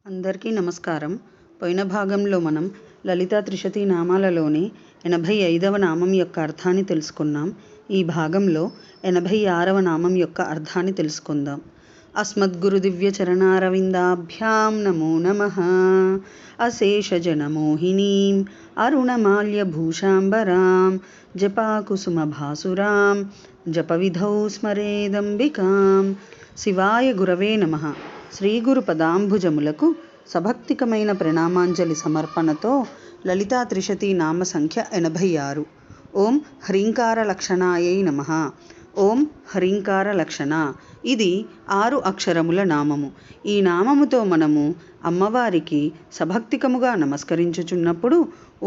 అందరికీ నమస్కారం. పోయిన భాగంలో మనం లలితా త్రిశతి నామాలలోని 85వ నామం యొక్క అర్థాన్ని తెలుసుకున్నాం. ఈ భాగంలో 86వ నామం యొక్క అర్థాన్ని తెలుసుకుందాం. అస్మద్గురు దివ్య చరణారవిందాభ్యాం నమో నమః. అశేషజనమోహినీం అరుణమాల్యభూషాంబరాం జపాకుసుమభాసురాం జపవిధౌ స్మరేదంబికాం. శివాయ గురవే నమః. శ్రీ గురు పదాంబుజములకు సభక్తికమైన ప్రణామాంజలి సమర్పణతో లలితా త్రిశతి నామ సంఖ్య 86. ఓం హ్రీంకార లక్షణాయై నమః. ఓం హ్రీంకార లక్షణ. ఇది 6 అక్షరముల నామము. ఈ నామముతో మనము అమ్మవారికి సభక్తికముగా నమస్కరించుచున్నప్పుడు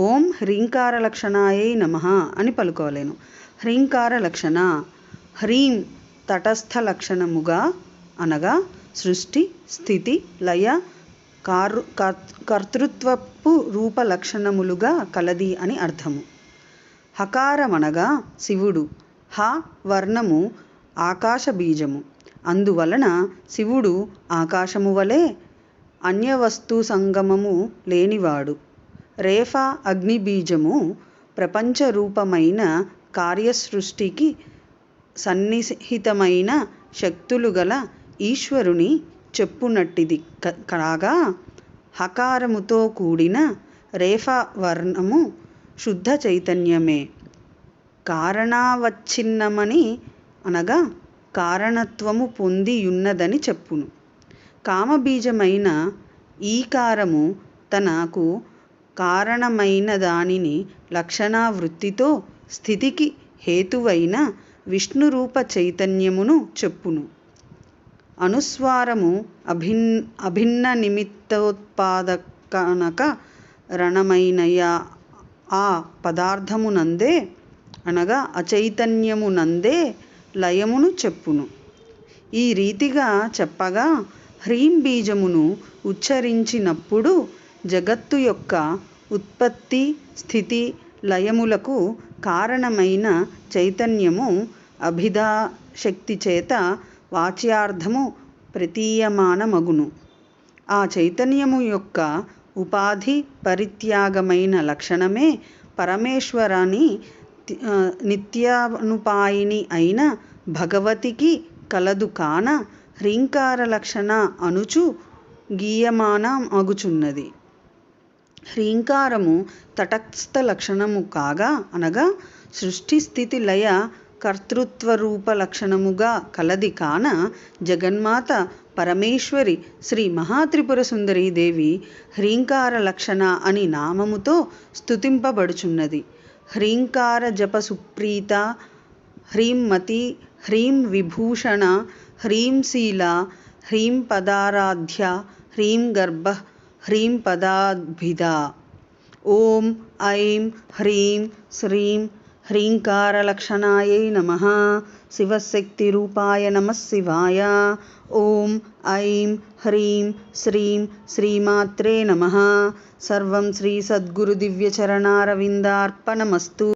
ఓం హ్రీంకార లక్షణాయై నమః అని పలుకోలేను. హ్రీంకార లక్షణ. హ్రీం తటస్థ లక్షణముగా అనగా సృష్టి, స్థితి, లయ, కర్తృత్వపు రూప లక్షణములుగా కలది అని అర్థము. హకారమనగా శివుడు. హ వర్ణము ఆకాశ బీజము. అందువలన శివుడు ఆకాశము వలె అన్యవస్తు సంగమము లేనివాడు. రేఫ అగ్ని బీజము ప్రపంచరూపమైన కార్యసృష్టికి సన్నిహితమైన శక్తులు గల ఈశ్వరుని చెప్పునట్టిది కాగా, హకారముతో కూడిన రేఫ వర్ణము శుద్ధ చైతన్యమే. కారణావచ్ఛిన్నమని అనగా కారణత్వము పొందియున్నదని చెప్పును. కామబీజమైన ఈకారము తనకు కారణమైన దానిని లక్షణావృత్తితో స్థితికి హేతువైన విష్ణురూప చైతన్యమును చెప్పును. అనుస్వారము అభిన్న నిమిత్తోత్పాదకనక రణమైన ఆ పదార్థమునందే అనగా అచైతన్యమునందే లయమును చెప్పును. ఈ రీతిగా చెప్పగా హ్రీం బీజమును ఉచ్చరించినప్పుడు జగత్తు యొక్క ఉత్పత్తి, స్థితి, లయములకు కారణమైన చైతన్యము అభిధాశక్తి చేత వాచ్యార్థము ప్రతీయమానమగును. ఆ చైతన్యము యొక్క ఉపాధి పరిత్యాగమైన లక్షణమే పరమేశ్వరాని నిత్యానుపాయిని అయిన భగవతికి కలదు కాన హ్రీంకార లక్షణ అనుచు గీయమానమగుచున్నది. హ్రీంకారము తటస్థ లక్షణము కాగా అనగా సృష్టి, స్థితి, లయ, కర్తృత్వరూప లక్షణముగా కలది కాన జగన్మాత పరమేశ్వరి శ్రీ మహాత్రిపుర సుందరీదేవి హ్రీంకార లక్షణ అని నామముతో స్తుతింపబడుచున్నది. హ్రీంకార జప సుప్రీత, హ్రీంమతి, హ్రీం విభూషణ, హ్రీం శీల, హ్రీం పదారాధ్య, హ్రీం గర్భ, హ్రీం పదాద్భిద. ఓం ఐం హ్రీం శ్రీం హ్రీంకార లక్షణాయై నమః. శివశక్తి రూపాయ నమః శివాయ. ఓం ఐం హ్రీం శ్రీం శ్రీమాత్రే నమః. సర్వం శ్రీ సద్గురు దివ్య చరణారవిందార్పణమస్తు.